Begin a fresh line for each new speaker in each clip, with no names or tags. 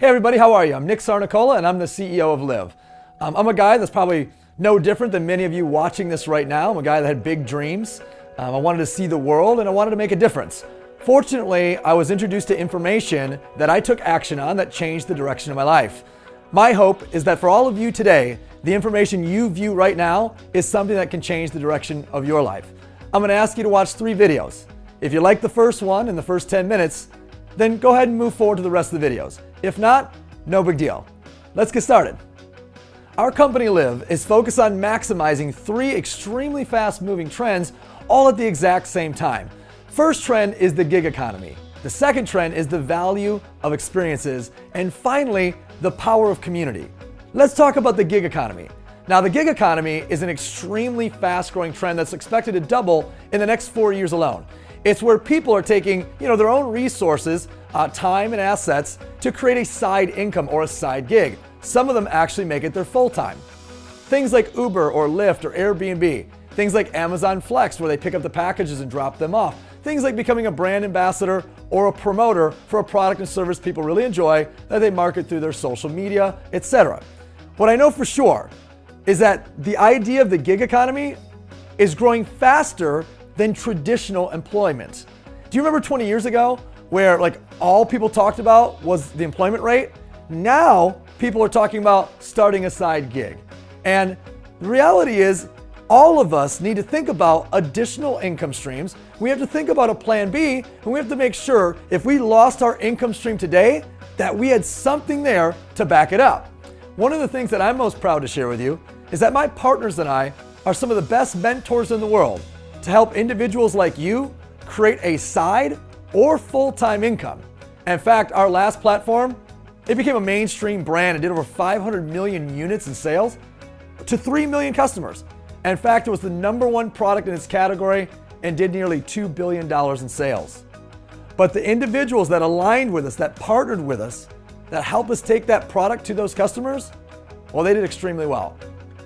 Hey everybody, how are you? I'm Nick Sarnicola and I'm the CEO of Live. I'm a guy that's probably no different than many of you watching this right now. I'm a guy that had big dreams. I wanted to see the world and I wanted to make a difference. Fortunately, I was introduced to information that I took action on that changed the direction of my life. My hope is that for all of you today, the information you view right now is something that can change the direction of your life. I'm going to ask you to watch 3 videos. If you like the first one in the first 10 minutes, then go ahead and move forward to the rest of the videos. If not, no big deal. Let's get started. Our company Live is focused on maximizing 3 extremely fast-moving trends all at the exact same time. First trend is the gig economy. The second trend is the value of experiences. And finally, the power of community. Let's talk about the gig economy. Now, the gig economy is an extremely fast-growing trend that's expected to double in the next 4 years alone. It's where people are taking, their own resources, time and assets to create a side income or a side gig. Some of them actually make it their full-time. Things like Uber or Lyft or Airbnb. Things like Amazon Flex, where they pick up the packages and drop them off. Things like becoming a brand ambassador or a promoter for a product and service people really enjoy that they market through their social media, etc. What I know for sure is that the idea of the gig economy is growing faster than traditional employment. Do you remember 20 years ago where all people talked about was the employment rate? Now people are talking about starting a side gig. And the reality is all of us need to think about additional income streams. We have to think about a plan B, and we have to make sure if we lost our income stream today that we had something there to back it up. One of the things that I'm most proud to share with you is that my partners and I are some of the best mentors in the world to help individuals like you create a side or full-time income. In fact, our last platform, it became a mainstream brand and did over 500 million units in sales to 3 million customers. In fact, it was the #1 product in its category and did nearly $2 billion in sales. But the individuals that aligned with us, that partnered with us, that helped us take that product to those customers, well, they did extremely well.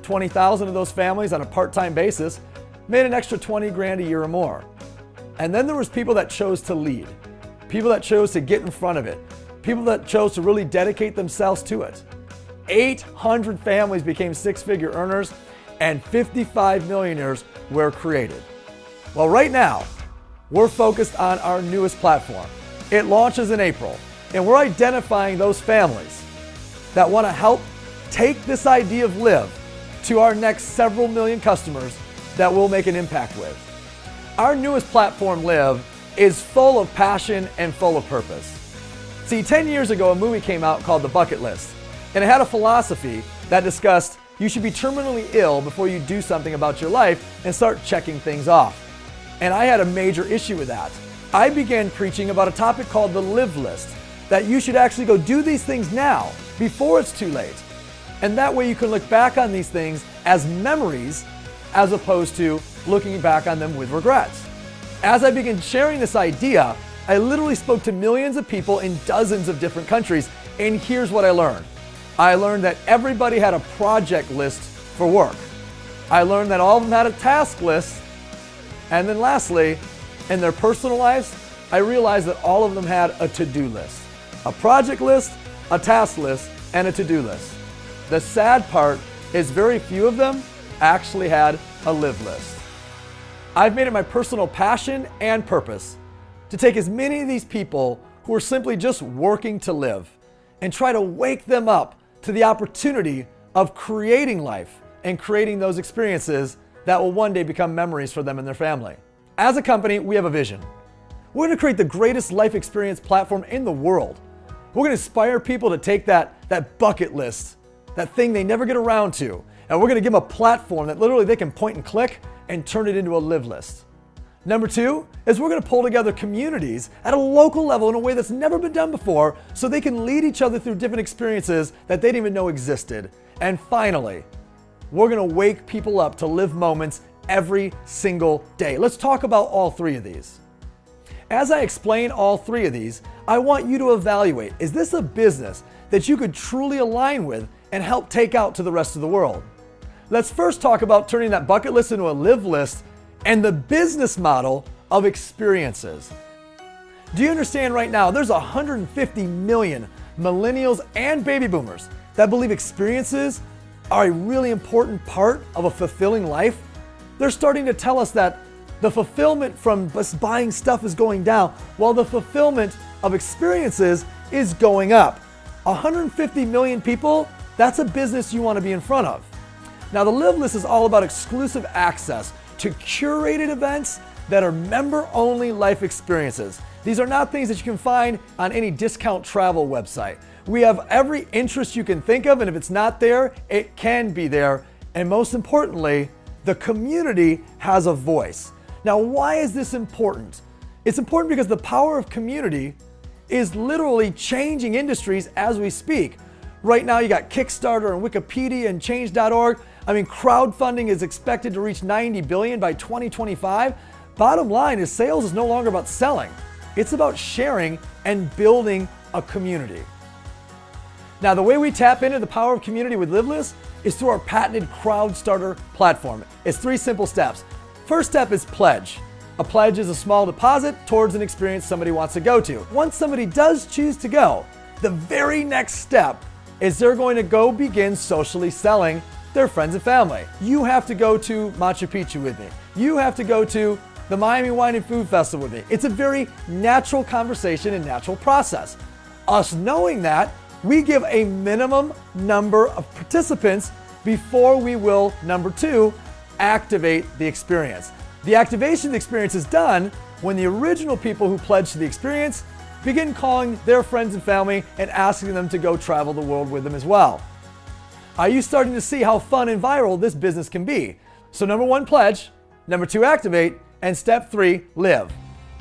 20,000 of those families on a part-time basis made an extra 20 grand a year or more. And then there was people that chose to lead, people that chose to get in front of it, people that chose to really dedicate themselves to it. 800 families became 6-figure earners and 55 millionaires were created. Well, right now, we're focused on our newest platform. It launches in April, and we're identifying those families that want to help take this idea of Live to our next several million customers that we'll make an impact with. Our newest platform, Live, is full of passion and full of purpose. See, 10 years ago, a movie came out called The Bucket List, and it had a philosophy that discussed you should be terminally ill before you do something about your life and start checking things off. And I had a major issue with that. I began preaching about a topic called the Live List, that you should actually go do these things now before it's too late. And that way you can look back on these things as memories as opposed to looking back on them with regrets. As I began sharing this idea, I literally spoke to millions of people in dozens of different countries, and here's what I learned. I learned that everybody had a project list for work. I learned that all of them had a task list. And then lastly, in their personal lives, I realized that all of them had a to-do list. A project list, a task list, and a to-do list. The sad part is very few of them actually had a Live list. I've made it my personal passion and purpose to take as many of these people who are simply just working to live and try to wake them up to the opportunity of creating life and creating those experiences that will one day become memories for them and their family. As a company, we have a vision. We're going to create the greatest life experience platform in the world. We're going to inspire people to take that bucket list, that thing they never get around to, and we're going to give them a platform that literally they can point and click and turn it into a Live list. Number 2 is we're going to pull together communities at a local level in a way that's never been done before so they can lead each other through different experiences that they didn't even know existed. And finally, we're going to wake people up to live moments every single day. Let's talk about all 3 of these. As I explain all 3 of these, I want you to evaluate, is this a business that you could truly align with and help take out to the rest of the world? Let's first talk about turning that bucket list into a Live list and the business model of experiences. Do you understand right now there's 150 million millennials and baby boomers that believe experiences are a really important part of a fulfilling life, they're starting to tell us that the fulfillment from just buying stuff is going down, while the fulfillment of experiences is going up. 150 million people, that's a business you want to be in front of. Now, the Live List is all about exclusive access to curated events that are member-only life experiences. These are not things that you can find on any discount travel website. We have every interest you can think of, and if it's not there, it can be there. And most importantly, the community has a voice. Now, why is this important? It's important because the power of community is literally changing industries as we speak. Right now, you got Kickstarter and Wikipedia and Change.org. I mean, crowdfunding is expected to reach $90 billion by 2025. Bottom line is sales is no longer about selling. It's about sharing and building a community. Now, the way we tap into the power of community with Live List is through our patented crowd starter platform. It's 3 simple steps. First step is pledge. A pledge is a small deposit towards an experience somebody wants to go to. Once somebody does choose to go, the very next step is they're going to go begin socially selling their friends and family. You have to go to Machu Picchu with me. You have to go to the Miami Wine and Food Festival with me. It's a very natural conversation and natural process. Us knowing that, we give a minimum number of participants before we will, number 2, activate the experience. The activation of the experience is done when the original people who pledged to the experience begin calling their friends and family and asking them to go travel the world with them as well. Are you starting to see how fun and viral this business can be? So number 1, pledge. Number 2, activate. And step 3, live.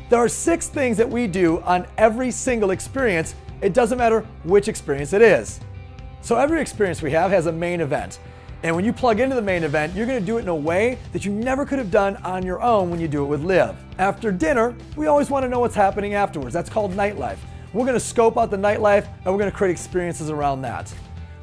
There are 6 things that we do on every single experience. It doesn't matter which experience it is. So every experience we have has a main event. And when you plug into the main event, you're going to do it in a way that you never could have done on your own when you do it with Live. After dinner, we always want to know what's happening afterwards. That's called nightlife. We're going to scope out the nightlife and we're going to create experiences around that.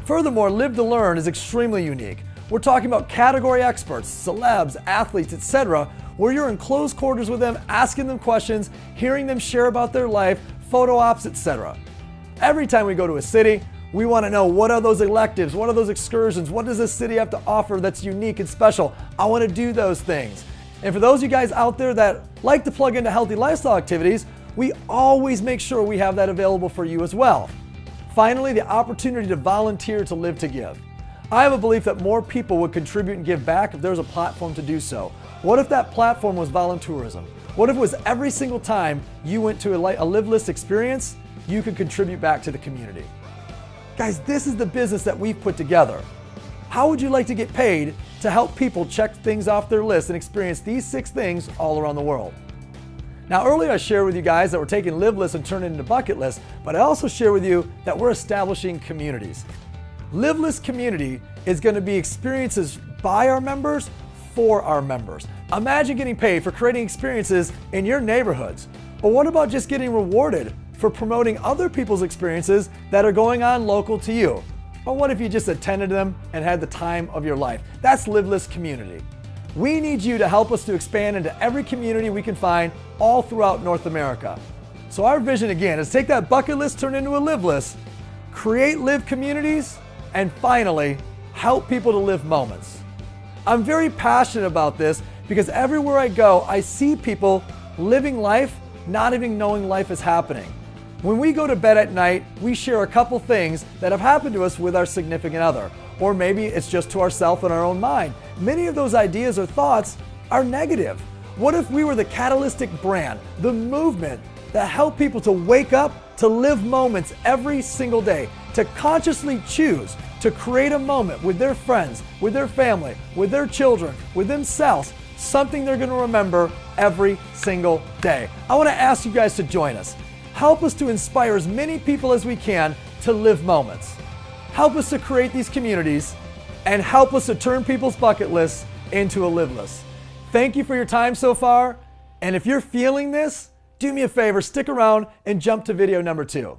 Furthermore, Live to Learn is extremely unique. We're talking about category experts, celebs, athletes, etc., where you're in close quarters with them, asking them questions, hearing them share about their life, photo ops, etc. Every time we go to a city, we want to know, what are those electives? What are those excursions? What does this city have to offer that's unique and special? I want to do those things. And for those of you guys out there that like to plug into healthy lifestyle activities, we always make sure we have that available for you as well. Finally, the opportunity to volunteer to Live to Give. I have a belief that more people would contribute and give back if there was a platform to do so. What if that platform was volunteerism? What if it was every single time you went to a Live List experience, you could contribute back to the community? Guys, this is the business that we've put together. How would you like to get paid to help people check things off their list and experience these 6 things all around the world? Now, earlier I shared with you guys that we're taking Live Lists and turning it into bucket lists, but I also share with you that we're establishing communities. Live List community is going to be experiences by our members for our members. Imagine getting paid for creating experiences in your neighborhoods. But what about just getting rewarded for promoting other people's experiences that are going on local to you? Or what if you just attended them and had the time of your life? That's Live List community. We need you to help us to expand into every community we can find all throughout North America. So our vision again is take that bucket list, turn it into a Live List, create live communities, and finally, help people to live moments. I'm very passionate about this because everywhere I go, I see people living life, not even knowing life is happening. When we go to bed at night, we share a couple things that have happened to us with our significant other. Or maybe it's just to ourselves in our own mind. Many of those ideas or thoughts are negative. What if we were the catalytic brand, the movement that helped people to wake up, to live moments every single day, to consciously choose to create a moment with their friends, with their family, with their children, with themselves, something they're going to remember every single day. I want to ask you guys to join us. Help us to inspire as many people as we can to live moments. Help us to create these communities and help us to turn people's bucket lists into a Live List. Thank you for your time so far. And if you're feeling this, do me a favor, stick around and jump to video number 2.